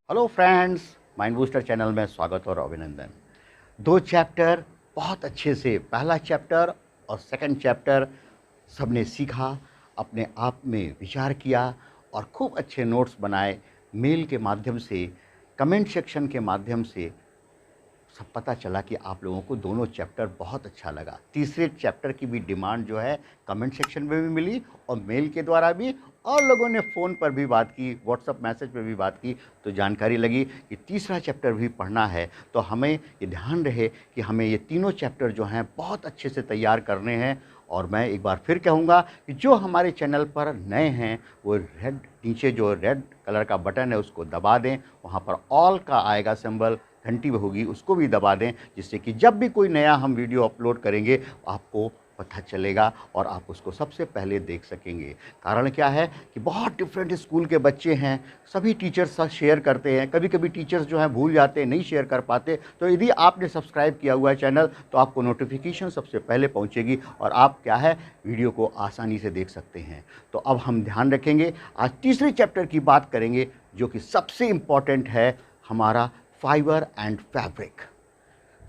Hello friends, mind booster channel में स्वागत और अभिनंदन। 2 चैप्टर बहुत अच्छे से, पहला चैप्टर और सेकंड चैप्टर सबने सीखा, अपने आप में विचार किया और खूब अच्छे नोट्स बनाए। मेल के माध्यम से, कमेंट सेक्शन के माध्यम से सब पता चला कि आप लोगों को दोनों चैप्टर बहुत अच्छा लगा। तीसरे चैप्टर की भी डिमांड जो है कमेंट सेक्शन में भी मिली और मेल के द्वारा भी, और लोगों ने फ़ोन पर भी बात की, व्हाट्सएप मैसेज पर भी बात की, तो जानकारी लगी कि तीसरा चैप्टर भी पढ़ना है। तो हमें ये ध्यान रहे कि हमें ये तीनों चैप्टर जो हैं बहुत अच्छे से तैयार करने हैं। और मैं एक बार फिर कहूँगा कि जो हमारे चैनल पर नए हैं वो नीचे जो रेड कलर का बटन है उसको दबा दें, वहाँ पर ऑल का आएगा सिंबल, घंटी होगी, उसको भी दबा दें, जिससे कि जब भी कोई नया हम वीडियो अपलोड करेंगे आपको पता चलेगा और आप उसको सबसे पहले देख सकेंगे। कारण क्या है कि बहुत डिफरेंट स्कूल के बच्चे हैं, सभी टीचर्स साथ शेयर करते हैं, कभी कभी टीचर्स जो हैं भूल जाते हैं, नहीं शेयर कर पाते। तो यदि आपने सब्सक्राइब किया हुआ है चैनल तो आपको नोटिफिकेशन सबसे पहले पहुंचेगी और आप क्या है वीडियो को आसानी से देख सकते हैं। तो अब हम ध्यान रखेंगे, आज तीसरे चैप्टर की बात करेंगे जो कि सबसे इम्पॉर्टेंट है, हमारा फाइबर एंड फैब्रिक।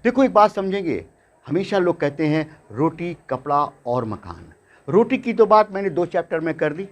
देखो एक बात समझेंगे, हमेशा लोग कहते हैं रोटी, कपड़ा और मकान। रोटी की तो बात मैंने 2 चैप्टर में कर दी,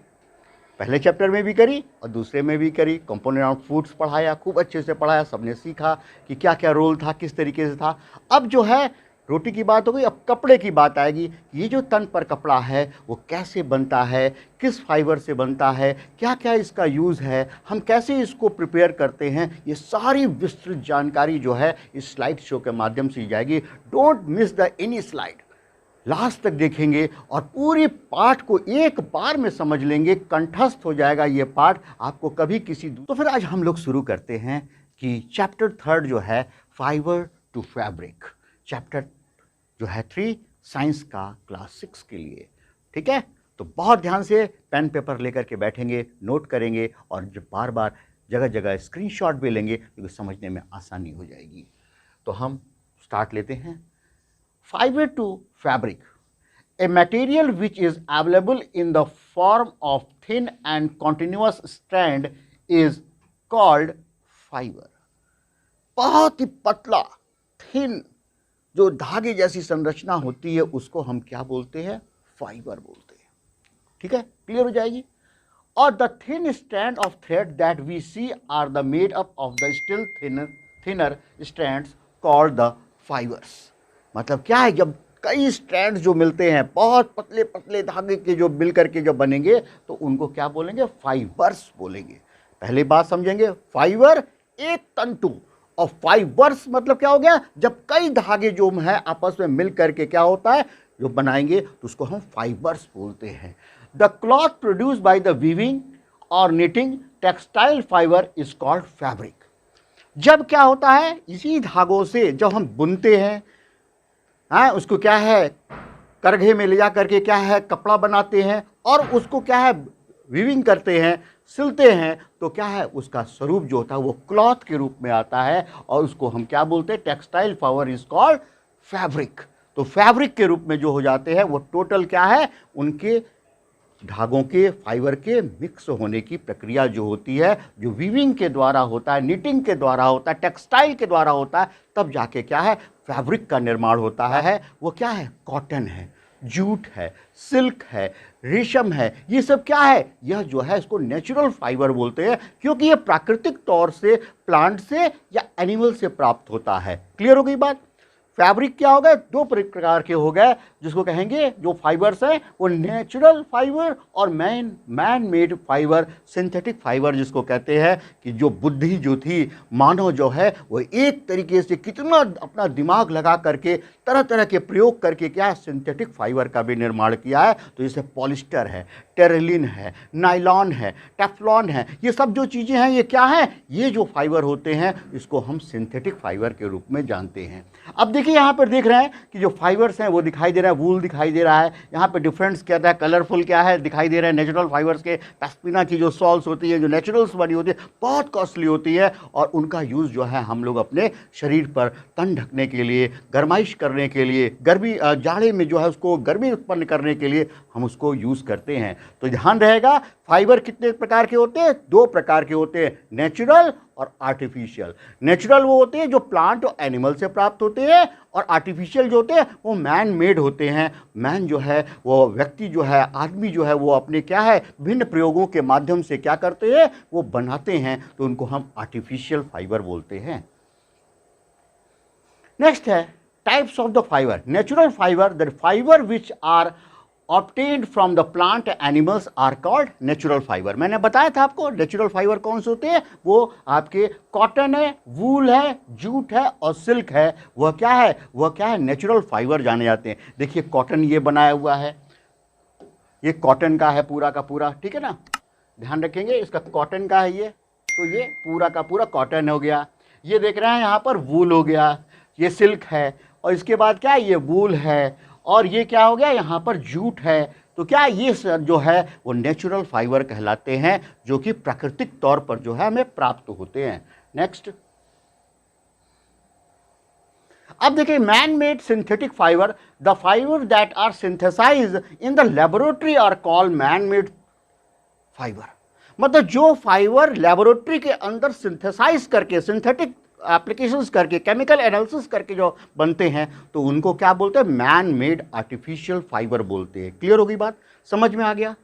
पहले चैप्टर में भी करी और दूसरे में भी करी। कंपोनेंट ऑफ फूड्स पढ़ाया, खूब अच्छे से पढ़ाया, सबने सीखा कि क्या क्या रोल था, किस तरीके से था। अब जो है रोटी की बात हो गई, अब कपड़े की बात आएगी। ये जो तन पर कपड़ा है वो कैसे बनता है, किस फाइबर से बनता है, क्या क्या इसका यूज़ है, हम कैसे इसको प्रिपेयर करते हैं, ये सारी विस्तृत जानकारी जो है इस स्लाइड शो के माध्यम से दी जाएगी। Don't miss the any slide, last तक देखेंगे और पूरी पाठ को एक बार में समझ लेंगे, कंठस्थ हो जाएगा ये पाठ, आपको कभी किसी। तो फिर आज हम लोग शुरू करते हैं कि चैप्टर 3 जो है फाइबर टू फैब्रिक, चैप्टर जो है 3 साइंस का क्लास 6 के लिए। ठीक है, तो बहुत ध्यान से पेन पेपर लेकर के बैठेंगे, नोट करेंगे और जब बार बार जगह जगह स्क्रीनशॉट भी लेंगे क्योंकि समझने में आसानी हो जाएगी। तो हम स्टार्ट लेते हैं। Fibre to fabric, a material which is available in the form of thin and continuous strand is called fibre. बहुत ही पतला, थिन, जो धागे जैसी संरचना होती है उसको हम क्या बोलते हैं, फाइबर बोलते हैं। ठीक है, क्लियर हो जाएगी। और the thin strand of thread that we see are the made up of the still thinner strands called the fibres. मतलब क्या है, जब कई स्ट्रैंड जो मिलते हैं, बहुत पतले पतले धागे के जो मिल करके जो बनेंगे तो उनको क्या बोलेंगे, फाइबर्स बोलेंगे। पहली बात समझेंगे, फाइबर एक तंतु, और फाइबर्स मतलब क्या हो गया, जब कई धागे जो है आपस में मिल करके क्या होता है जो बनाएंगे तो उसको हम फाइबर्स बोलते हैं। The cloth produce by the weaving और knitting textile fibre is called fabric. जब क्या होता है, इसी धागों से जब हम बुनते हैं, हाँ, उसको क्या है करघे में ले जा करके क्या है कपड़ा बनाते हैं और उसको क्या है वीविंग करते हैं, सिलते हैं, तो क्या है उसका स्वरूप जो होता है वो क्लॉथ के रूप में आता है और उसको हम क्या बोलते हैं, textile fibre is called fabric. तो फैब्रिक के रूप में जो हो जाते हैं वो टोटल क्या है, उनके धागों के, फाइबर के मिक्स होने की प्रक्रिया जो होती है, जो वीविंग के द्वारा होता है, निटिंग के द्वारा होता है, टेक्सटाइल के द्वारा होता है, तब जाके क्या है फैब्रिक का निर्माण होता है। वो क्या है, कॉटन है, जूट है, सिल्क है, रेशम है, ये सब क्या है, यह जो है इसको नेचुरल फाइबर बोलते हैं क्योंकि ये प्राकृतिक तौर से प्लांट से या एनिमल से प्राप्त होता है। क्लियर हो गई बात। फैब्रिक क्या हो गए, 2 प्रकार के हो गए, जिसको कहेंगे जो फाइबर्स हैं वो नेचुरल फाइबर और man made fibre, synthetic fibre जिसको कहते हैं कि जो बुद्धि जो थी, मानव जो है वो एक तरीके से कितना अपना दिमाग लगा करके तरह तरह के प्रयोग करके क्या है सिंथेटिक फाइबर का भी निर्माण किया है। तो जैसे पॉलिस्टर है, टेरेलिन है, नायलॉन है, टेफ्लॉन है, ये सब जो चीज़ें हैं ये क्या है, ये जो फाइबर होते हैं इसको हम सिंथेटिक फाइबर के रूप में जानते हैं। अब देखिए यहाँ पर देख रहे हैं कि जो फाइबर्स हैं वो दिखाई दे रहे हैं रहे हैं वूल दिखाई दे रहा है, यहाँ पे डिफरेंस क्या है, कलरफुल क्या है दिखाई दे रहे हैं। नेचुरल फाइबर्स के पश्मीना की जो सॉल्स होती है, जो नेचुरल्स बनी होती है, बहुत कॉस्टली होती है और उनका यूज़ जो है हम लोग अपने शरीर पर तन ढकने के लिए, गर्माइश करने के लिए, गर्मी जाड़े में जो है उसको गर्मी उत्पन्न करने के लिए हम उसको यूज़ करते हैं। तो ध्यान रहेगा, फाइबर कितने प्रकार के होते हैं? 2 प्रकार के होते हैं, नेचुरल और आर्टिफिशियल। नेचुरल वो होते हैं जो प्लांट और एनिमल से प्राप्त होते हैं, और आर्टिफिशियल जो होते हैं वो मैन मेड होते हैं। मैन जो है वो व्यक्ति जो है, आदमी जो है वो अपने क्या है भिन्न प्रयोगों के माध्यम से क्या करते हैं, वो बनाते हैं, तो उनको हम आर्टिफिशियल फाइबर बोलते हैं। नेक्स्ट है types of the fibre. Natural fibre, the fibre which are obtained from the plant animals are called natural fiber। मैंने बताया था आपको नेचुरल फाइबर कौन से होते हैं, वो आपके कॉटन है, वूल है, जूट है और सिल्क है। वह क्या है, वह क्या है, नेचुरल फाइबर जाने जाते हैं। देखिए कॉटन ये बनाया हुआ है, ये कॉटन का है पूरा का पूरा, ठीक है ना, ध्यान रखेंगे इसका कॉटन का है ये, तो ये पूरा का पूरा कॉटन हो गया। ये देख रहे हैं यहाँ पर वूल हो गया, ये सिल्क है, और इसके बाद क्या है, ये वूल है, और ये क्या हो गया, यहाँ पर जूट है। तो क्या ये जो है वो नेचुरल फाइबर कहलाते हैं, जो कि प्राकृतिक तौर पर जो है हमें प्राप्त होते हैं। नेक्स्ट, अब देखिए man made synthetic fibre, the fibre that are synthesised in the laboratory are called man made fibre. मतलब जो फाइबर लेबोरेटरी के अंदर सिंथेसाइज करके, सिंथेटिक एप्लीकेशंस करके, केमिकल एनालिसिस करके जो बनते हैं, तो उनको क्या बोलते हैं, मैन मेड आर्टिफिशियल फाइबर बोलते हैं। क्लियर होगी बात, समझ में आ गया?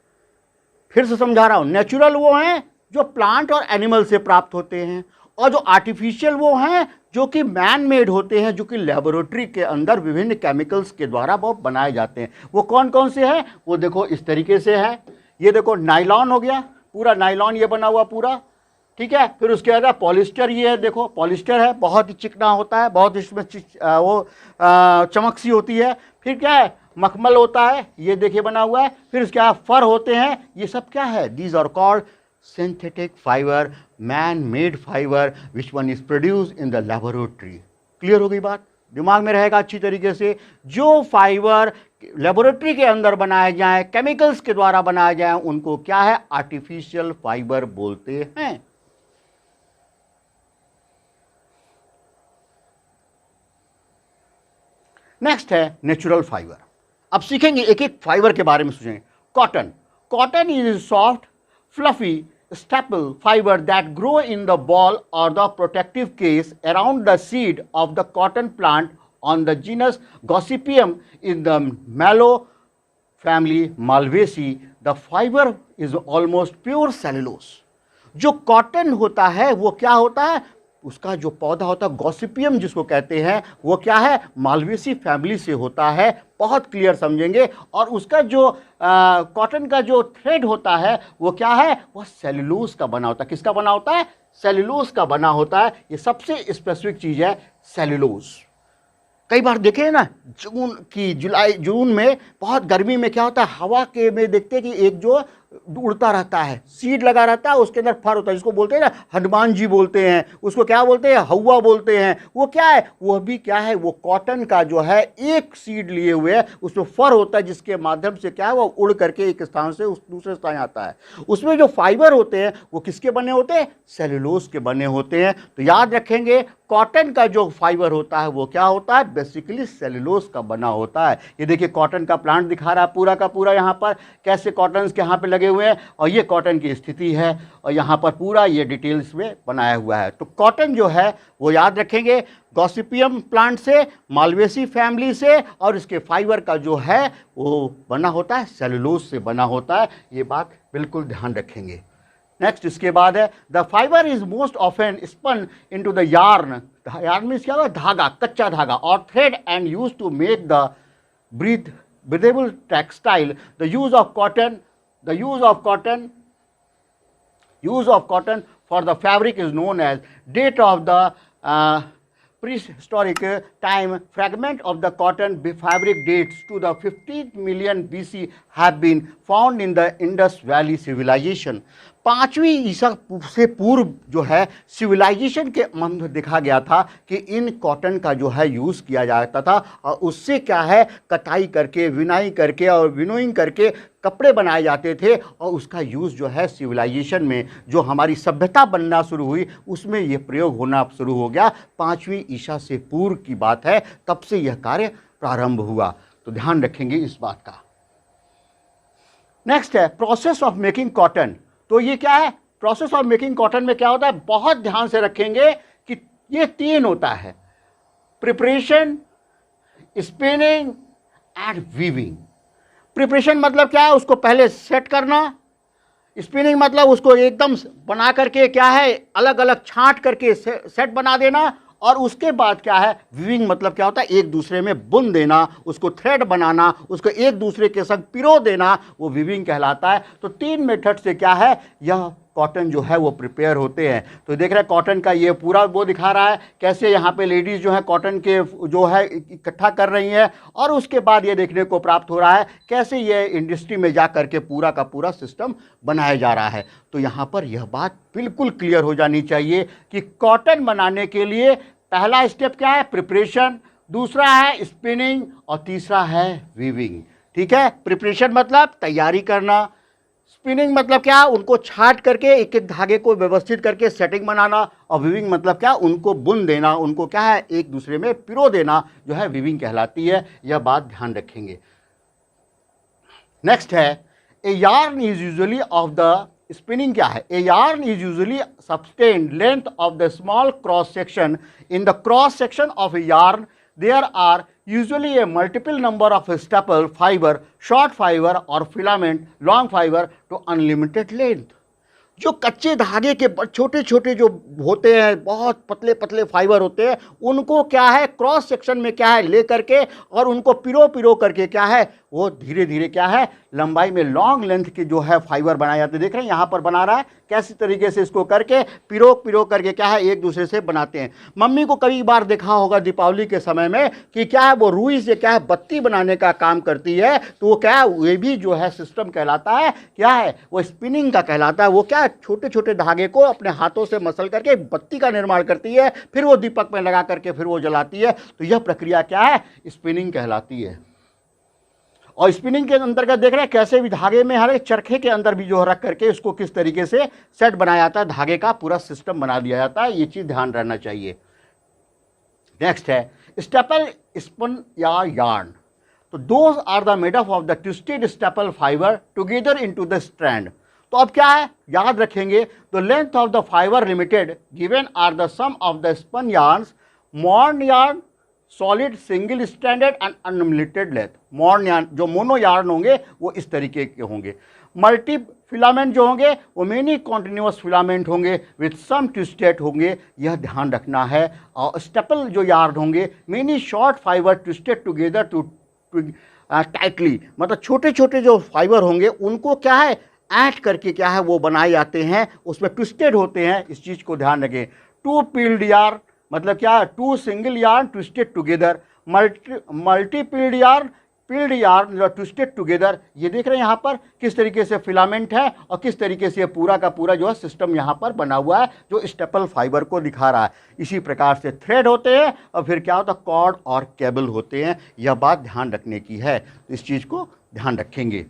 फिर से समझा रहा हूं, नेचुरल वो हैं जो प्लांट और एनिमल से प्राप्त होते हैं, और जो आर्टिफिशियल वो हैं जो कि मैन मेड होते हैं, जो कि लेबोरेटरी के अंदर विभिन्न केमिकल्स के द्वारा वो बनाए जाते हैं। वो कौन कौन से हैं, वो देखो इस तरीके से है। ये देखो नायलॉन हो गया, पूरा नायलॉन ये बना हुआ पूरा, ठीक है। फिर उसके बाद पॉलिस्टर, ये है देखो पॉलिस्टर है, बहुत ही चिकना होता है, बहुत इसमें वो चमक सी होती है। फिर क्या है, मखमल होता है, ये देखिए बना हुआ है। फिर उसके बाद फर होते हैं, ये सब क्या है, these are called synthetic fibre, man made fibre, which one is produce in the laboratory. Clear हो गई बात, दिमाग में रहेगा अच्छी तरीके से। जो फाइबर लेबोरेटरी के अंदर बनाए जाएं, केमिकल्स के द्वारा बनाए जाएं, उनको क्या है, आर्टिफिशियल फाइबर बोलते हैं। नेक्स्ट है नेचुरल फाइबर। अब सीखेंगे एक एक फाइबर के बारे में, सोचेंगे। Cotton, cotton is soft fluffy staple fiber that grow in the ball or the protective case around the seed of the cotton plant on the genus Gossypium in the mallow family Malvaceae. The fiber is almost pure cellulose। जो cotton होता है वो क्या होता है, उसका जो पौधा होता है गॉसिपियम जिसको कहते हैं, वो क्या है, मालवेसी फैमिली से होता है। बहुत क्लियर समझेंगे। और उसका जो कॉटन का जो थ्रेड होता है वो क्या है, वह सेलुलोज का बना होता है। किसका बना होता है, सेलुलोज का बना होता है। ये सबसे स्पेसिफिक चीज़ है सेलुलोज। कई बार देखें ना, जून में बहुत गर्मी में क्या होता है, हवा के में देखते हैं कि एक जो उड़ता रहता है, सीड लगा रहता है, उसके अंदर फर होता है, जिसको बोलते हैं ना हनुमान जी बोलते हैं, उसको क्या बोलते हैं, हवा बोलते हैं। वो क्या है, वो भी क्या है, वो कॉटन का जो है एक सीड लिए हुए है, उसमें फर होता है, जिसके माध्यम से क्या है, वो उड़ करके एक स्थान से उस दूसरे स्थान आता है। उसमें जो फाइबर होते हैं वो किसके बने होते हैं, सेलुलोज के बने होते हैं। तो याद रखेंगे, कॉटन का जो फाइबर होता है वो क्या होता है, बेसिकली सेलुलोज का बना होता है। ये देखिए कॉटन का प्लांट दिखा रहा है पूरा का पूरा, यहाँ पर कैसे कॉटन के यहाँ पे लगे हुए हैं, और ये कॉटन की स्थिति है, और यहाँ पर पूरा ये डिटेल्स में बनाया हुआ है। तो कॉटन जो है वो याद रखेंगे गॉसिपियम प्लांट से, मालवेसी फैमिली से, और इसके फाइबर का जो है वो बना होता है सेलुलोज से बना होता है। ये बात बिल्कुल ध्यान रखेंगे। नेक्स्ट इसके बाद है the fibre is most often spun into the yarn. Yarn means क्या होगा, धागा, कच्चा धागा, और thread and use to make the breathable textile। The use of cotton for the fabric is known as date of the prehistoric time, fragment of the cotton fabric dates to the 15th million BC have been found in the Indus Valley civilization. 5वीं ईसा से पूर्व जो है civilisation के मंत्र देखा गया था कि इन कॉटन का जो है यूज़ किया जाता था और उससे क्या है कटाई करके, विनाई करके और विनोइंग करके कपड़े बनाए जाते थे और उसका यूज़ जो है सिविलाइजेशन में जो हमारी सभ्यता बनना शुरू हुई उसमें यह प्रयोग होना शुरू हो गया। 5वीं ईसा से पूर्व की बात है, तब से यह कार्य प्रारंभ हुआ। तो ध्यान रखेंगे इस बात का। नेक्स्ट है प्रोसेस ऑफ मेकिंग कॉटन। तो ये क्या है, प्रोसेस ऑफ मेकिंग कॉटन में क्या होता है, बहुत ध्यान से रखेंगे कि ये 3 होता है, preparation, spinning and weaving. Preparation मतलब क्या है, उसको पहले सेट करना। स्पिनिंग मतलब उसको एकदम बना करके क्या है अलग अलग छांट करके सेट बना देना। और उसके बाद क्या है वीविंग मतलब क्या होता है, एक दूसरे में बुन देना, उसको थ्रेड बनाना, उसको एक दूसरे के संग पिरो देना, वो वीविंग कहलाता है। तो 3 मेथड से क्या है यह कॉटन जो है वो प्रिपेयर होते हैं। तो देख रहे हैं कॉटन का ये पूरा वो दिखा रहा है कैसे यहाँ पे लेडीज़ जो है कॉटन के जो है इकट्ठा कर रही हैं और उसके बाद ये देखने को प्राप्त हो रहा है कैसे ये इंडस्ट्री में जा कर के पूरा का पूरा सिस्टम बनाया जा रहा है। तो यहाँ पर यह बात बिल्कुल क्लियर हो जानी चाहिए कि कॉटन बनाने के लिए पहला स्टेप क्या है, प्रिपरेशन, दूसरा है स्पिनिंग और तीसरा है वीविंग। ठीक है, प्रिपरेशन मतलब तैयारी करना, स्पिनिंग मतलब क्या, उनको छाट करके एक एक धागे को व्यवस्थित करके सेटिंग बनाना, और वीविंग मतलब क्या, उनको बुन देना, उनको क्या है एक दूसरे में पिरो देना, जो है वीविंग कहलाती है। यह बात ध्यान रखेंगे। नेक्स्ट है a yarn is usually of the spinning क्या है, a yarn is usually sustained length of the small cross section. In the cross section of a yarn there are usually a multiple number of staple fiber, short fiber or filament, long fiber to unlimited length। जो कच्चे धागे के छोटे छोटे जो होते हैं, बहुत पतले पतले फाइबर होते हैं, उनको क्या है क्रॉस सेक्शन में क्या है ले करके और उनको पिरो पिरो करके क्या है वो धीरे धीरे क्या है लंबाई में लॉन्ग लेंथ के जो है फाइबर बनाए जाते हैं। देख रहे हैं यहाँ पर बना रहा है कैसे तरीके से इसको करके पिरो पिरो करके क्या है एक दूसरे से बनाते हैं। मम्मी को कई बार देखा होगा दीपावली के समय में कि क्या है वो रुई से क्या है बत्ती बनाने का काम करती है। तो वो क्या है ये भी जो है सिस्टम कहलाता है, क्या है वो स्पिनिंग का कहलाता है। वो क्या है छोटे छोटे धागे को अपने हाथों से मसल करके बत्ती का निर्माण करती है, फिर वो दीपक में लगा करके फिर वो जलाती है। तो यह प्रक्रिया क्या है स्पिनिंग कहलाती है। और स्पिनिंग के अंतर्गत देख रहे हैं कैसे भी धागे में हर एक चरखे के अंदर भी जो रख करके इसको किस तरीके से सेट बनाया जाता है, धागे का पूरा सिस्टम बना दिया जाता है। ये चीज ध्यान रहना चाहिए। नेक्स्ट है स्टेपल स्पन या यार्न। तो those are the made of the twisted staple fibre together into the strand. तो अब क्या है याद रखेंगे, the length of the fibre limited given are the sum of the spun yarns, morn yarn, solid single standard and unlimited length. Morn yarn जो mono yarn होंगे वो इस तरीके के होंगे। मल्टी फिलामेंट जो होंगे वो मेनी कॉन्टिन्यूअस फिलामेंट होंगे विथ सम ट्विस्टेड होंगे, यह ध्यान रखना है। और स्टेपल जो यार्न होंगे many short fibre twisted together to tightly, मतलब छोटे छोटे जो फाइबर होंगे उनको क्या है ऐड करके क्या है वो बनाए जाते हैं, उसमें ट्विस्टेड होते हैं। इस चीज़ को ध्यान रखें। टू पील्ड यार्न मतलब क्या, two single yarn twisted together, multi plied yarn twisted together. ये देख रहे हैं यहाँ पर किस तरीके से फिलामेंट है और किस तरीके से पूरा का पूरा जो है सिस्टम यहाँ पर बना हुआ है जो स्टेपल फाइबर को दिखा रहा है। इसी प्रकार से थ्रेड होते हैं और फिर क्या होता है कॉर्ड और केबल होते हैं। यह बात ध्यान रखने की है, तो इस चीज़ को ध्यान रखेंगे।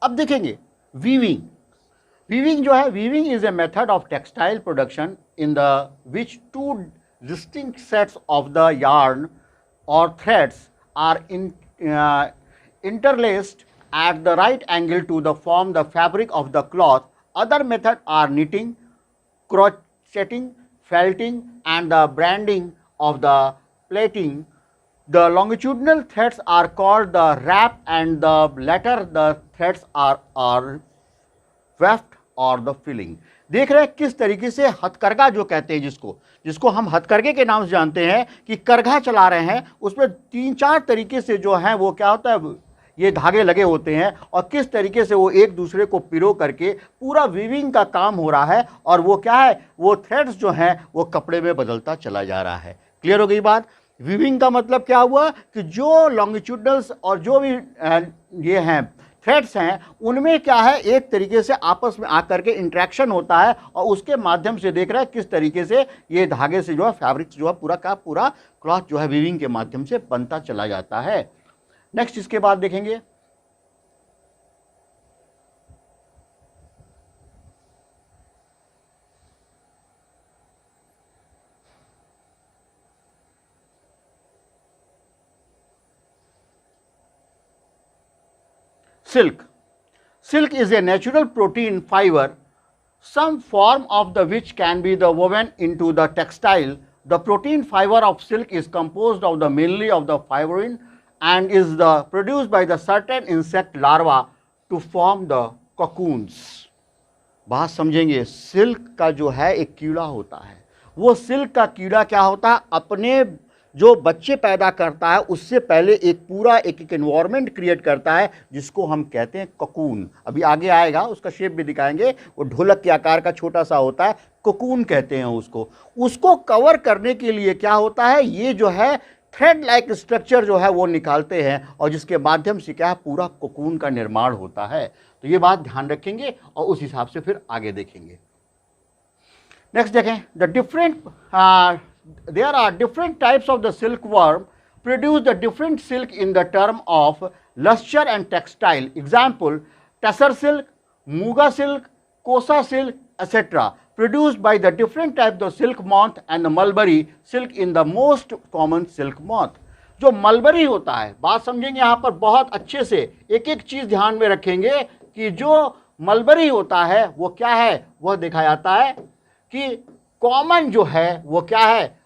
अब देखेंगे वीविंग। वीविंग जो है, weaving is a method of textile production in the which two distinct sets of the yarn or threads are interlaced at the right angle to the form the fabric of the cloth. Other methods are knitting, crocheting, felting and the branding of the plaiting. The longitudinal threads are called the wrap and the latter the threads are weft or the filling. देख रहे हैं किस तरीके से हथकरघा जो कहते हैं जिसको हम हथकरघे के नाम से जानते हैं कि करघा चला रहे हैं, उसमें 3-4 तरीके से जो है वो क्या होता है ये धागे लगे होते हैं और किस तरीके से वो एक दूसरे को पिरो करके पूरा वीविंग का काम हो रहा है और वो क्या है वो थ्रेड्स जो हैं वो कपड़े में बदलता चला जा रहा है। क्लियर हो गई बात। वीविंग का मतलब क्या हुआ कि जो लॉन्गिट्यूडनल्स और जो भी ये हैं थ्रेड्स हैं, उनमें क्या है, एक तरीके से आपस में आकर के इंटरेक्शन होता है और उसके माध्यम से देख रहा है किस तरीके से ये धागे से जो है फैब्रिक जो है पूरा का पूरा क्लॉथ जो है वीविंग के माध्यम से बनता चला जाता है। नेक्स्ट इसके बाद देखेंगे silk. Silk is a natural protein fiber, some form of the which can be the woven into the textile. The protein fiber of silk is composed of the mainly of the fibrine and is the produced by the certain insect larva to form the cocoons. बात समझेंगे, silk का जो है एक कीड़ा होता है, वो सिल्क का कीड़ा क्या होता है, अपने जो बच्चे पैदा करता है उससे पहले एक पूरा एक एनवायरनमेंट क्रिएट करता है जिसको हम कहते हैं कोकून। अभी आगे आएगा, उसका शेप भी दिखाएंगे, वो ढोलक के आकार का छोटा सा होता है, कोकून कहते हैं उसको कवर करने के लिए क्या होता है, ये जो है थ्रेड लाइक स्ट्रक्चर जो है वो निकालते हैं और जिसके माध्यम से क्या है पूरा कोकून का निर्माण होता है। तो ये बात ध्यान रखेंगे और उस हिसाब से फिर आगे देखेंगे। नेक्स्ट देखें, the different there are different types of the silkworm produce the different silk in the term of lustre and textile. Example, tussar silk, muga silk, kosa silk, etc. produced by the different types of silk moth and the mulberry silk in the most common silk moth. जो mulberry होता है, बात समझेंगे यहाँ पर बहुत अच्छे से, एक एक चीज़ ध्यान में रखेंगे कि जो मलबरी होता है वो क्या है, वह देखा जाता है कि कॉमन जो है वो क्या है,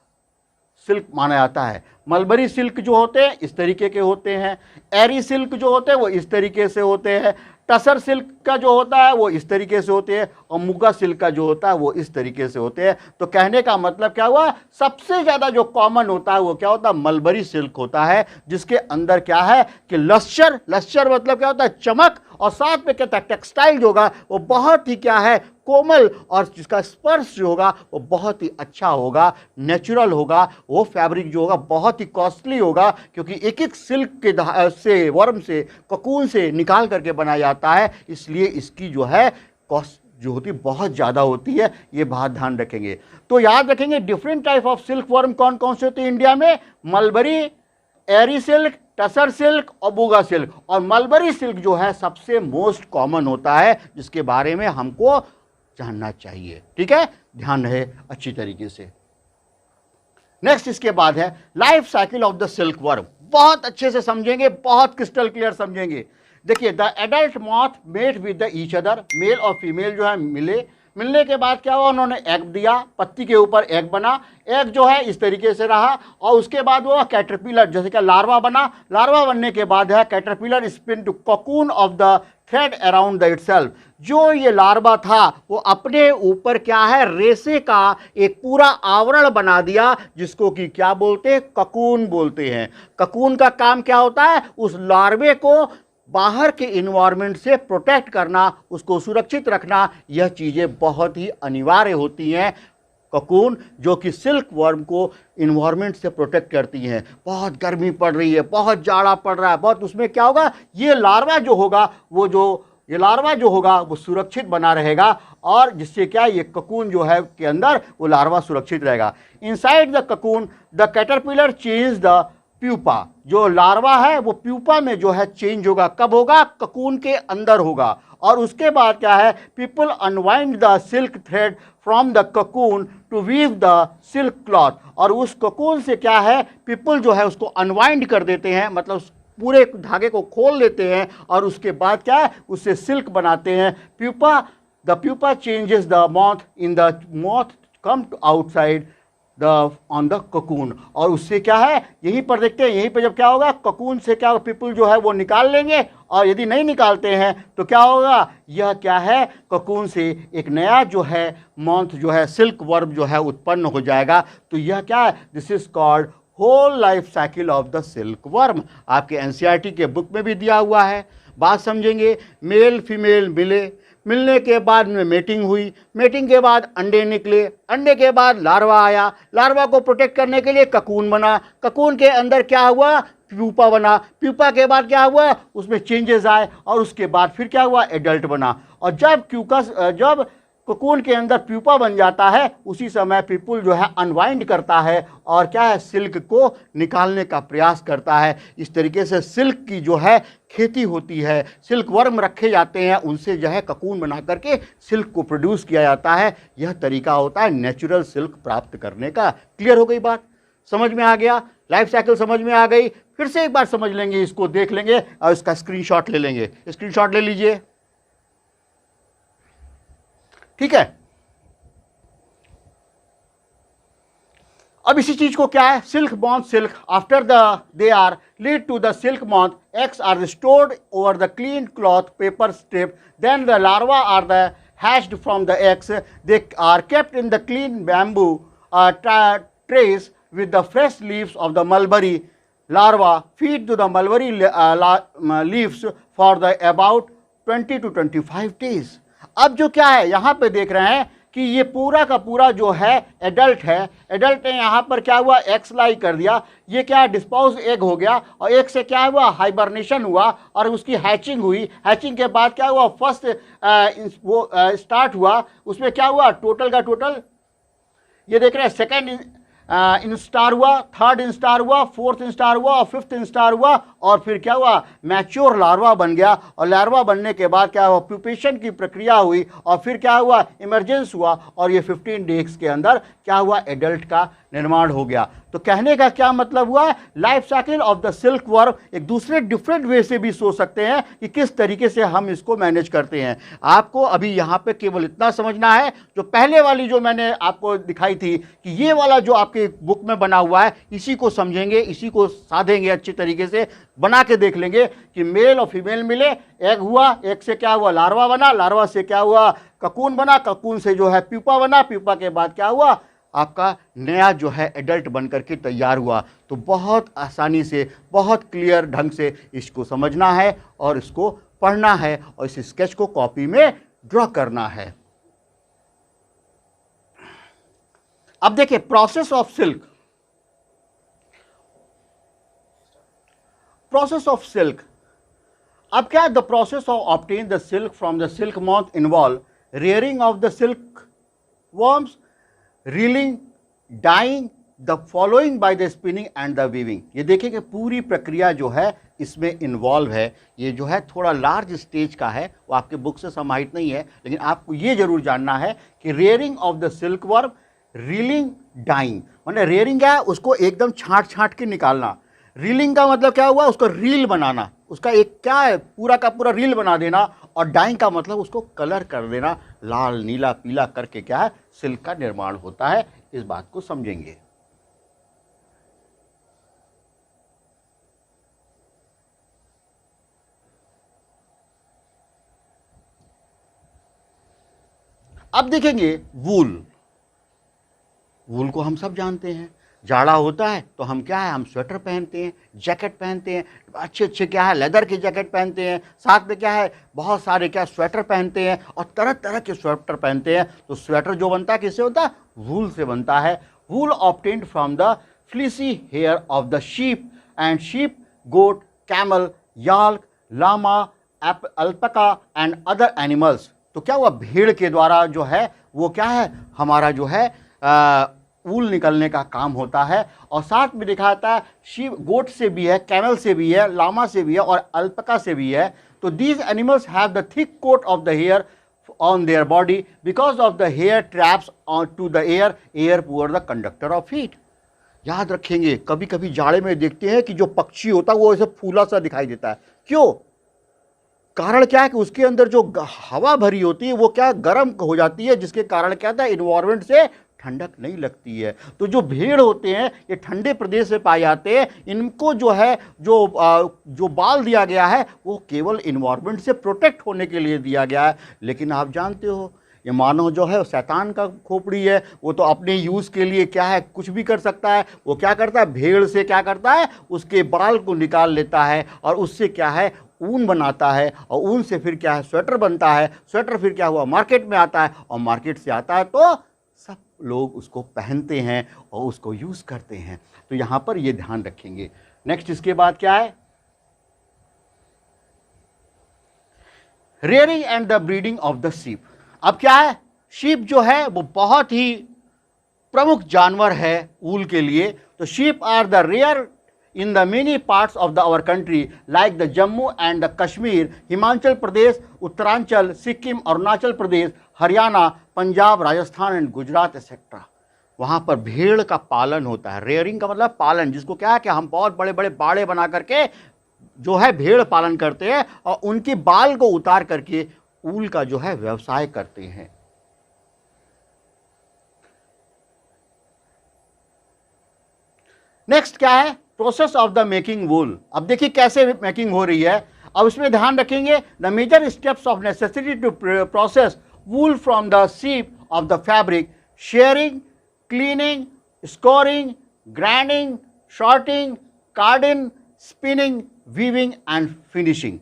सिल्क माना जाता है। मलबरी सिल्क जो होते हैं इस तरीके के होते हैं, एरी सिल्क जो होते हैं वो इस तरीके से होते हैं, टसर सिल्क का जो होता है वो इस तरीके से होते हैं और मुगा सिल्क का जो होता है वो इस तरीके से होते हैं। तो कहने का मतलब क्या हुआ, सबसे ज़्यादा जो कॉमन होता है वो क्या होता है, मलबरी सिल्क होता है, जिसके अंदर क्या है कि लश्चर, लश्चर मतलब क्या होता है, चमक, और साथ में कहता है टेक्सटाइल जो होगा वो बहुत ही क्या है, कोमल, और जिसका स्पर्श जो होगा वो बहुत ही अच्छा होगा, नेचुरल होगा, वो फैब्रिक जो होगा बहुत ही कॉस्टली होगा, क्योंकि एक एक सिल्क के से वर्म से कोकून से निकाल करके बनाया जाता है, इसलिए इसकी जो है कॉस्ट जो होती है बहुत ज़्यादा होती है। ये बात ध्यान रखेंगे। तो याद रखेंगे different type of silk worm कौन कौन से होते हैं इंडिया में, मलबरी, एरी सिल्क, टसर सिल्क और बुगा सिल्क, और मलबरी सिल्क जो है सबसे मोस्ट कॉमन होता है, जिसके बारे में हमको जानना चाहिए। ठीक है, ध्यान रहे अच्छी तरीके से। नेक्स्ट इसके बाद है life cycle of the silk worm, बहुत अच्छे से समझेंगे, बहुत क्रिस्टल क्लियर समझेंगे। देखिए, the adult moth mate with the each other, male और फीमेल जो है मिलने के बाद क्या हुआ, उन्होंने एग दिया, पत्ती के ऊपर एग बना, एग जो है इस तरीके से रहा, और उसके बाद वो कैटरपिलर जैसे कि लार्वा बना, लार्वा बनने के बाद है caterpillar spin to cocoon of the thread around the itself. जो ये लार्वा था वो अपने ऊपर क्या है, रेसे का एक पूरा आवरण बना दिया, जिसको कि क्या बोलते हैं, ककून बोलते हैं। ककून का काम क्या होता है, उस लार्वे को बाहर के इन्वायरमेंट से प्रोटेक्ट करना, उसको सुरक्षित रखना, यह चीज़ें बहुत ही अनिवार्य होती हैं। ककून जो कि सिल्क वर्म को इन्वायरमेंट से प्रोटेक्ट करती हैं। बहुत गर्मी पड़ रही है, बहुत जाड़ा पड़ रहा है, बहुत, उसमें क्या होगा, ये लार्वा जो होगा ये लार्वा जो होगा वो सुरक्षित बना रहेगा, और जिससे क्या, ये ककून जो है के अंदर वो लार्वा सुरक्षित रहेगा। Inside the cocoon the caterpillar change the pupa, जो लार्वा है वो प्यूपा में जो है चेंज होगा, कब होगा, ककून के अंदर होगा। और उसके बाद क्या है, people unwind the silk thread from the cocoon to weave the silk cloth, और उस ककून से क्या है, पीपल जो है उसको अनवाइंड कर देते हैं, मतलब पूरे धागे को खोल देते हैं, और उसके बाद क्या है, उससे सिल्क बनाते हैं। The pupa changes the moth, in the moth come outside on the cocoon, और उससे क्या है, यहीं पर देखते हैं, यहीं पर जब क्या होगा, ककून से क्या पीपल जो है वो निकाल लेंगे, और यदि नहीं निकालते हैं तो क्या होगा, यह क्या है, ककून से एक नया जो है मॉथ जो है सिल्क वर्म जो है उत्पन्न हो जाएगा। तो यह क्या है, this is called whole life cycle of the silk worm. आपके एनसीईआरटी के बुक में भी दिया हुआ है। बात समझेंगे, मेल फीमेल मिले, मिलने के बाद में मेटिंग हुई, मेटिंग के बाद अंडे निकले, अंडे के बाद लार्वा आया, लार्वा को प्रोटेक्ट करने के लिए ककून बना, ककून के अंदर क्या हुआ, प्यूपा बना, प्यूपा के बाद क्या हुआ, उसमें चेंजेस आए और उसके बाद फिर क्या हुआ, एडल्ट बना। और जब कोकून के अंदर प्यूपा बन जाता है, उसी समय पीपुल जो है अनवाइंड करता है और क्या है, सिल्क को निकालने का प्रयास करता है। इस तरीके से सिल्क की जो है खेती होती है, सिल्क वर्म रखे जाते हैं, उनसे जो है ककून बना करके सिल्क को प्रोड्यूस किया जाता है। यह तरीका होता है नेचुरल सिल्क प्राप्त करने का। क्लियर हो गई बात, समझ में आ गया, लाइफ साइकिल समझ में आ गई। फिर से एक बार समझ लेंगे, इसको देख लेंगे और इसका स्क्रीनशॉट ले लेंगे। स्क्रीनशॉट ले लीजिए, ठीक है। अब इसी चीज को क्या है, silk moth silk after they are lead to the silk moth, eggs are stored over the clean cloth paper strip, then the larvae are the hatched from the eggs. They are kept in the clean bamboo trays with the fresh leaves of the mulberry. Larvae feed to the mulberry leaves for the about 20 to 25 days. अब जो क्या है यहाँ पे देख रहे हैं कि ये पूरा का पूरा जो है एडल्ट है, एडल्ट ने यहाँ पर क्या हुआ, एक्स लाई कर दिया, ये क्या डिस्पोज एग हो गया और एग से क्या हुआ, हाइबरनेशन हुआ और उसकी हैचिंग हुई। हैचिंग के बाद क्या हुआ, फर्स्ट वो स्टार्ट हुआ, उसमें क्या हुआ, टोटल का टोटल ये देख रहे हैं, सेकेंड इंस्टार हुआ, थर्ड इंस्टार हुआ, फोर्थ इंस्टार हुआ और फिफ्थ इंस्टार हुआ और फिर क्या हुआ, मैच्योर लार्वा बन गया। और लार्वा बनने के बाद क्या हुआ, प्यूपेशन की प्रक्रिया हुई और फिर क्या हुआ, इमरजेंस हुआ और ये 15 डेज के अंदर क्या हुआ, एडल्ट का निर्माण हो गया। तो कहने का क्या मतलब हुआ, life cycle of the silk worm एक दूसरे डिफरेंट वे से भी सोच सकते हैं कि किस तरीके से हम इसको मैनेज करते हैं। आपको अभी यहाँ पे केवल इतना समझना है, जो पहले वाली जो मैंने आपको दिखाई थी कि ये वाला जो आपके बुक में बना हुआ है, इसी को समझेंगे, इसी को साधेंगे, अच्छी तरीके से बना के देख लेंगे कि मेल और फीमेल मिले, एग हुआ, एग से क्या हुआ, लार्वा बना, लार्वा से क्या हुआ, ककून बना, ककून से जो है प्यूपा बना, प्यूपा के बाद क्या हुआ, आपका नया जो है एडल्ट बन करके तैयार हुआ। तो बहुत आसानी से, बहुत क्लियर ढंग से इसको समझना है और इसको पढ़ना है और इस स्केच को कॉपी में ड्रॉ करना है। अब देखिए, process of silk, process of silk, अब क्या है, the process of obtain the silk from the silk moth involve rearing of the silk worms, reeling, dyeing, the following by the spinning and the weaving. ये देखिए कि पूरी प्रक्रिया जो है इसमें इन्वॉल्व है। ये जो है थोड़ा लार्ज स्टेज का है, वो आपके बुक से समाहित नहीं है, लेकिन आपको ये जरूर जानना है कि rearing of the silk worm, reeling, dyeing, मतलब रेयरिंग क्या है, उसको एकदम छांट छांट के निकालना। रीलिंग का मतलब क्या हुआ, उसको रील बनाना, उसका एक क्या है, पूरा का पूरा रील बना देना। और डाइंग का मतलब उसको कलर कर देना, लाल, नीला, पीला करके क्या है, सिल्क का निर्माण होता है। इस बात को समझेंगे। अब देखेंगे वूल। वूल को हम सब जानते हैं, जाड़ा होता है तो हम क्या है, हम स्वेटर पहनते हैं, जैकेट पहनते हैं, अच्छे अच्छे क्या है, लेदर के जैकेट पहनते हैं, साथ में क्या है, बहुत सारे क्या स्वेटर पहनते हैं और तरह तरह के स्वेटर पहनते हैं। तो स्वेटर जो बनता है किससे होता है, वूल से बनता है। Wool obtained from the fleecy hair of the sheep and sheep, goat, camel, yak, llama, alpaca and other animals. तो क्या हुआ, भेड़ के द्वारा जो है वो क्या है, हमारा जो है ऊल निकलने का काम होता है। और साथ में दिखाता है शीप, गोट से भी है, कैमल से भी है, लामा से भी है और अल्पका से भी है। तो these animals have the thick coat of the hair on their body because of the hair traps on to the air, air poor the conductor of heat. याद रखेंगे, कभी कभी जाड़े में देखते हैं कि जो पक्षी होता है वो ऐसे फूला सा दिखाई देता है। क्यों, कारण क्या है कि उसके अंदर जो हवा भरी होती है वो क्या गर्म हो जाती है, जिसके कारण क्या होता है, इन्वायरमेंट से ठंडक नहीं लगती है। तो जो भेड़ होते हैं ये ठंडे प्रदेश से पाए जाते हैं। इनको जो है जो बाल दिया गया है वो केवल इन्वायरमेंट से प्रोटेक्ट होने के लिए दिया गया है। लेकिन आप जानते हो ये मानव जो है शैतान का खोपड़ी है, वो तो अपने यूज़ के लिए क्या है कुछ भी कर सकता है। वो क्या करता है, भेड़ से क्या करता है, उसके बाल को निकाल लेता है और उससे क्या है ऊन बनाता है और ऊन से फिर क्या है स्वेटर बनता है, स्वेटर फिर क्या हुआ मार्केट में आता है और मार्केट से आता है तो सब लोग उसको पहनते हैं और उसको यूज़ करते हैं। तो यहाँ पर ये ध्यान रखेंगे। नेक्स्ट इसके बाद क्या है, rearing and the breeding of the sheep. अब क्या है, शीप जो है वो बहुत ही प्रमुख जानवर है ऊल के लिए। तो sheep are the rear in the many parts of the our country like the Jammu and the Kashmir, Himachal Pradesh, Uttaranchal, Sikkim, Arunachal Pradesh, Haryana, Punjab, Rajasthan and Gujarat etcetera. वहाँ पर भेड़ का पालन होता है। रेयरिंग का मतलब पालन, जिसको क्या है कि हम बहुत बड़े बड़े बाड़े बना करके जो है भेड़ पालन करते हैं और उनकी बाल को उतार करके ऊल का जो है व्यवसाय करते हैं। नेक्स्ट क्या है, प्रोसेस ऑफ द मेकिंग वूल। अब देखिए कैसे मेकिंग हो रही है। अब इसमें ध्यान रखेंगे, the major steps of necessity to process wool from the sheep of the fabric, shearing, cleaning, scouring, grinding, sorting, carding, spinning, weaving and finishing.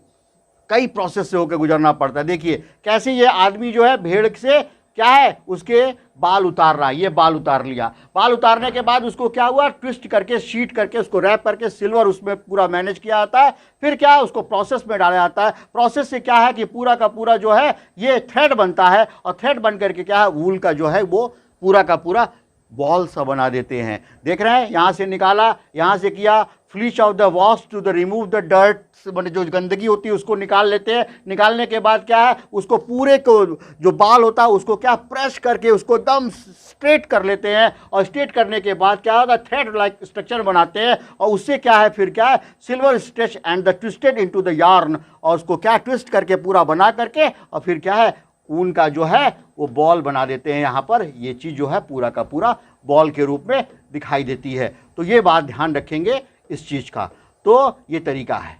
कई प्रोसेस से होकर गुजरना पड़ता है। देखिए कैसे ये आदमी जो है भेड़ से क्या है उसके बाल उतार रहा है, ये बाल उतार लिया, बाल उतारने के बाद उसको क्या हुआ ट्विस्ट करके शीट करके उसको रैप करके सिल्वर उसमें पूरा मैनेज किया जाता है। फिर क्या है उसको प्रोसेस में डाला जाता है। प्रोसेस से क्या है कि पूरा का पूरा जो है ये थ्रेड बनता है और थ्रेड बन करके क्या है वूल का जो है वो पूरा का पूरा बॉल सा बना देते हैं। देख रहे हैं, यहाँ से निकाला, यहाँ से किया, fleece of the wash to the remove the dirt, जो गंदगी होती है उसको निकाल लेते हैं। निकालने के बाद क्या है उसको पूरे को जो बाल होता है उसको क्या प्रेस करके उसको एकदम स्ट्रेट कर लेते हैं और स्ट्रेट करने के बाद क्या होता है थ्रेड लाइक स्ट्रक्चर बनाते हैं और उससे क्या है फिर क्या है silver stretch and the twisted into the yarn, और उसको क्या ट्विस्ट करके पूरा बना करके और फिर क्या है ऊन का जो है वो बॉल बना देते हैं। यहाँ पर ये चीज़ जो है पूरा का पूरा बॉल के रूप में दिखाई देती है। तो ये बात ध्यान रखेंगे इस चीज़ का। तो ये तरीका है।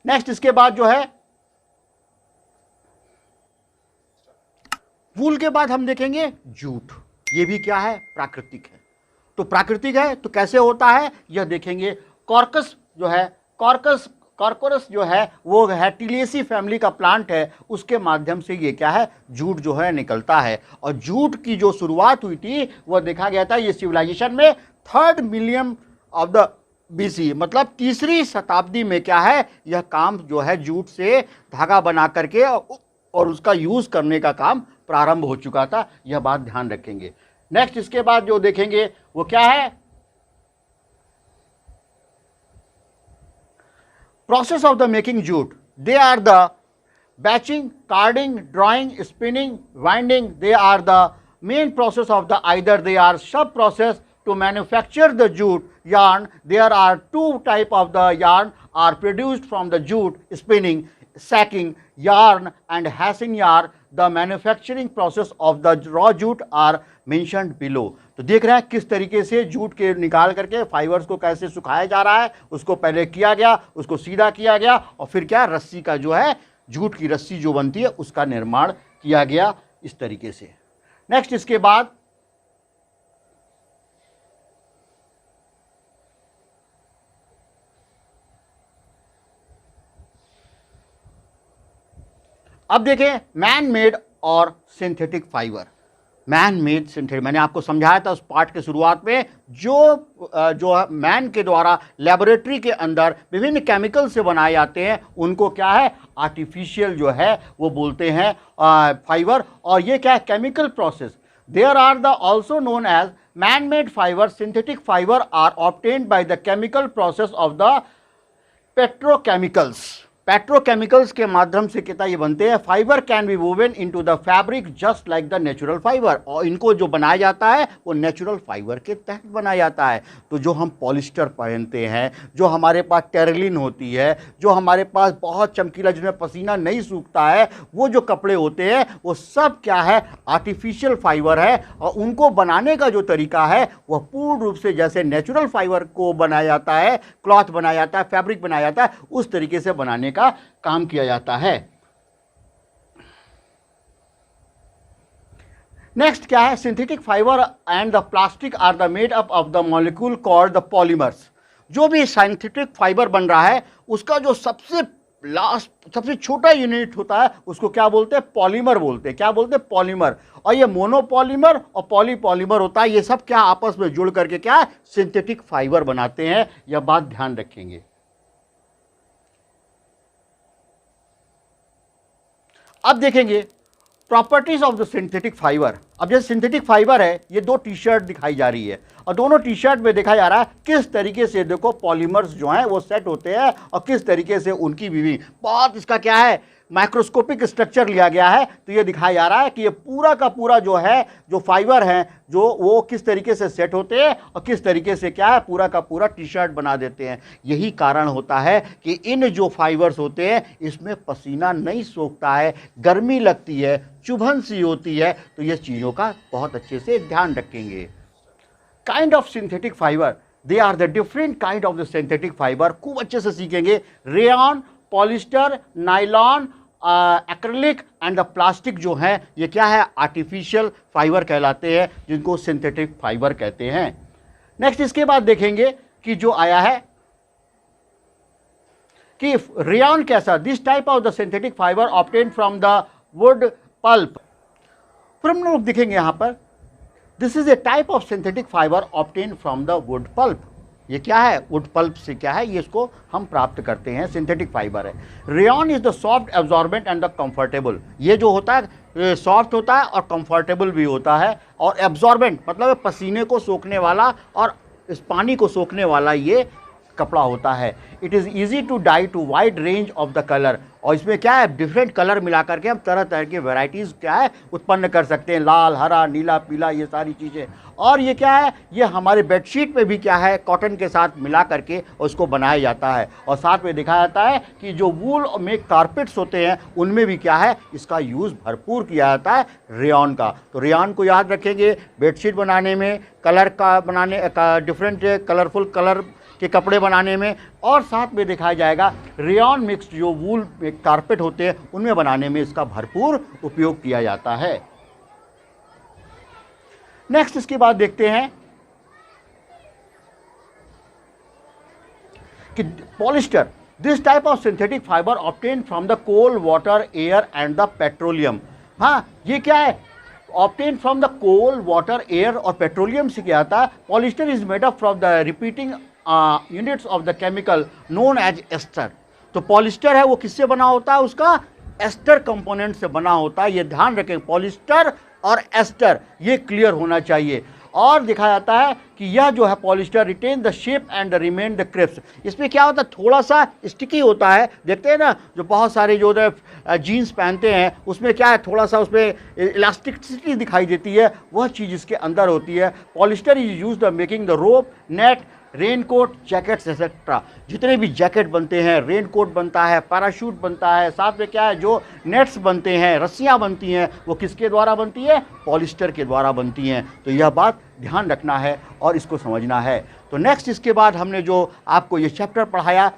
नेक्स्ट इसके बाद जो है वूल के बाद हम देखेंगे जूट। ये भी क्या है प्राकृतिक है। तो प्राकृतिक है तो कैसे होता है यह देखेंगे। कॉर्कस जो है कॉर्कोरस जो है वो है टिलियसी फैमिली का प्लांट है, उसके माध्यम से ये क्या है जूट जो है निकलता है। और जूट की जो शुरुआत हुई थी वह देखा गया था ये सिविलाइजेशन में 3rd million of the BC, मतलब 3री शताब्दी में क्या है यह काम जो है जूट से धागा बना करके और उसका यूज़ करने का काम प्रारंभ हो चुका था। यह बात ध्यान रखेंगे। नेक्स्ट इसके बाद जो देखेंगे वो क्या है process of the making jute. They are the batching, carding, drawing, spinning, winding. They are the main process of the either they are sub process to manufacture the jute yarn. There are 2 type of the yarn are produced from the jute: spinning, sacking yarn and hashing yarn. The manufacturing process of the raw jute are mentioned below. तो देख रहे हैं किस तरीके से jute के निकाल करके फाइबर्स को कैसे सुखाया जा रहा है। उसको पहले किया गया, उसको सीधा किया गया और फिर क्या रस्सी का जो है जूट की रस्सी जो बनती है उसका निर्माण किया गया इस तरीके से। नेक्स्ट इसके बाद अब देखें मैन मेड और synthetic fibre. Man made synthetic मैंने आपको समझाया था उस पार्ट के शुरुआत में, जो मैन के द्वारा लेबोरेटरी के अंदर विभिन्न केमिकल से बनाए जाते हैं उनको क्या है आर्टिफिशियल जो है वो बोलते हैं फाइबर। और ये क्या है chemical process. There are the also known as man made fibre. Synthetic fibre are obtained by the chemical process of the petrochemicals के माध्यम से कितना ये बनते हैं। Fibre can be woven into the fabric just like the natural fibre. और इनको जो बनाया जाता है वो नेचुरल फाइबर के तहत बनाया जाता है। तो जो हम पॉलिस्टर पहनते हैं, जो हमारे पास टेरलिन होती है, जो हमारे पास बहुत चमकीला जिसमें पसीना नहीं सूखता है, वो जो कपड़े होते हैं वो सब क्या है आर्टिफिशियल फाइबर है। और उनको बनाने का जो तरीका है वह पूर्ण रूप से जैसे नेचुरल फाइबर को बनाया जाता है, क्लॉथ बनाया जाता है, फैब्रिक बनाया जाता है, उस तरीके से बनाने का काम किया जाता है। नेक्स्ट क्या है synthetic fibre and the plastic are the made up of the molecule called the polymers. जो भी सिंथेटिक फाइबर बन रहा है उसका जो सबसे लास्ट सबसे छोटा यूनिट होता है उसको क्या बोलते हैं, पॉलीमर बोलते हैं। क्या बोलते हैं, पॉलीमर। और ये मोनोपॉलीमर और पॉलीपॉलीमर होता है। ये सब क्या आपस में जुड़ करके क्या सिंथेटिक फाइबर बनाते हैं, यह बात ध्यान रखेंगे। अब देखेंगे properties of the synthetic fibre. अब जैसे सिंथेटिक फाइबर है, ये दो टी शर्ट दिखाई जा रही है और दोनों टी शर्ट में देखा जा रहा है किस तरीके से देखो पॉलीमर्स जो हैं वो सेट होते हैं और किस तरीके से उनकी भी बहुत इसका क्या है माइक्रोस्कोपिक स्ट्रक्चर लिया गया है। तो ये दिखाया जा रहा है कि ये पूरा का पूरा जो है जो फाइबर हैं जो वो किस तरीके से सेट होते हैं और किस तरीके से क्या है पूरा का पूरा टी शर्ट बना देते हैं। यही कारण होता है कि इन जो फाइबर्स होते हैं इसमें पसीना नहीं सोखता है, गर्मी लगती है, चुभन सी होती है। तो ये चीज़ों का बहुत अच्छे से ध्यान रखेंगे। Kind of synthetic fibre, they are the different kind of the synthetic fibre. खूब अच्छे से सीखेंगे। Rayon, polyester, nylon, acrylic and the plastic जो है ये क्या है आर्टिफिशियल फाइबर कहलाते हैं, जिनको सिंथेटिक फाइबर कहते हैं। नेक्स्ट इसके बाद देखेंगे कि जो आया है कि रेयॉन कैसा, this type of the synthetic fibre obtained from the wood pulp. फिर हम लोग देखेंगे यहाँ पर this is a type of synthetic fibre obtained from the wood pulp. ये क्या है, वुड पल्प से क्या है ये इसको हम प्राप्त करते हैं, सिंथेटिक फाइबर है। Rayon is the soft absorbent and the comfortable. ये जो होता है सॉफ्ट होता है और कंफर्टेबल भी होता है। और एब्जॉर्बेंट मतलब पसीने को सोखने वाला और इस पानी को सोखने वाला ये कपड़ा होता है। It is easy to dye to wide range of the colour. और इसमें क्या है डिफरेंट कलर मिला करके हम तरह तरह की वेराइटीज़ क्या है उत्पन्न कर सकते हैं, लाल, हरा, नीला, पीला, ये सारी चीज़ें। और ये क्या है, ये हमारे बेडशीट में भी क्या है कॉटन के साथ मिला करके उसको बनाया जाता है। और साथ में दिखाया जाता है कि जो वूल में कारपेट्स होते हैं उनमें भी क्या है इसका यूज़ भरपूर किया जाता है रेयॉन का। तो रेयॉन को याद रखेंगे बेडशीट बनाने में, कलर का बनाने का, डिफरेंट कलरफुल कलर के कपड़े बनाने में। और साथ में दिखाया जाएगा रेयॉन मिक्स जो वूल कारपेट होते हैं उनमें बनाने में इसका भरपूर उपयोग किया जाता है। नेक्स्ट इसके बाद देखते हैं कि polyester, this type of synthetic fibre obtain from the coal, water, air and the petroleum. हाँ, ये क्या है obtain from the coal, water, air और पेट्रोलियम से क्या आता है। Polyester is made up from the repeating units of the chemical known as ester. तो पॉलिस्टर है वो किससे बना होता है, उसका एस्टर कंपोनेंट से बना होता है। ये ध्यान रखें, पॉलिस्टर और एस्टर ये क्लियर होना चाहिए। और दिखाया जाता है कि यह जो है polyester retain the shape and remain the crisps. इसमें क्या होता है थोड़ा सा स्टिकी होता है। देखते हैं ना जो बहुत सारे जो जीन्स पहनते हैं उसमें क्या है थोड़ा सा उसमें इलास्टिसिटी दिखाई देती है, वह चीज़ इसके अंदर होती है। Polyester is use the making the rope, net, raincoat, jackets etcetera. जितने भी जैकेट बनते हैं, रेनकोट बनता है, पैराशूट बनता है, साथ में क्या है जो नेट्स बनते हैं, रस्सियाँ बनती हैं, वो किसके द्वारा बनती है, पॉलिस्टर के द्वारा बनती हैं। तो यह बात ध्यान रखना है और इसको समझना है। तो नेक्स्ट इसके बाद हमने जो आपको ये चैप्टर पढ़ाया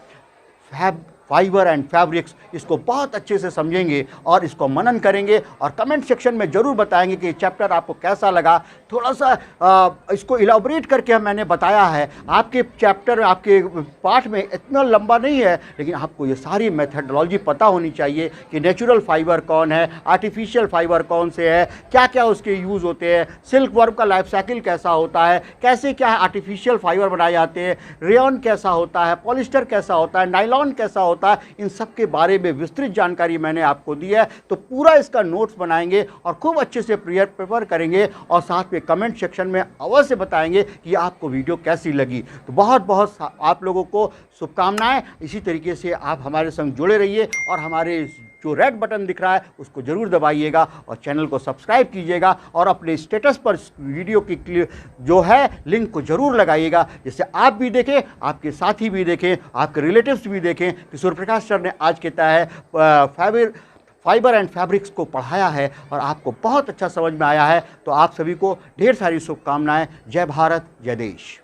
फाइबर एंड फैब्रिक्स, इसको बहुत अच्छे से समझेंगे और इसको मनन करेंगे और कमेंट सेक्शन में ज़रूर बताएंगे कि चैप्टर आपको कैसा लगा। थोड़ा सा इसको इलाबोरेट करके मैंने बताया है। आपके चैप्टर आपके पाठ में इतना लंबा नहीं है, लेकिन आपको ये सारी मेथडोलॉजी पता होनी चाहिए कि नेचुरल फाइबर कौन है, आर्टिफिशियल फाइबर कौन से है, क्या क्या उसके यूज़ होते हैं, सिल्क वर्म का लाइफ साइकिल कैसा होता है, कैसे क्या है आर्टिफिशियल फाइबर बनाए जाते हैं, रेयॉन कैसा होता है, पॉलिस्टर कैसा होता है, नायलॉन कैसा होता है, इन सब के बारे में विस्तृत जानकारी मैंने आपको दी है। तो पूरा इसका नोट्स बनाएंगे और खूब अच्छे से प्रिपेयर करेंगे और साथ में कमेंट सेक्शन में अवश्य बताएंगे कि आपको वीडियो कैसी लगी। तो बहुत बहुत आप लोगों को शुभकामनाएं। इसी तरीके से आप हमारे संग जुड़े रहिए और हमारे जो रेड बटन दिख रहा है उसको ज़रूर दबाइएगा और चैनल को सब्सक्राइब कीजिएगा और अपने स्टेटस पर वीडियो की जो है लिंक को ज़रूर लगाइएगा, जिससे आप भी देखें, आपके साथी भी देखें, आपके रिलेटिव्स भी देखें कि सूर्यप्रकाश सर ने आज के तय फाइबर एंड फैब्रिक्स को पढ़ाया है और आपको बहुत अच्छा समझ में आया है। तो आप सभी को ढेर सारी शुभकामनाएं। जय भारत, जय देश।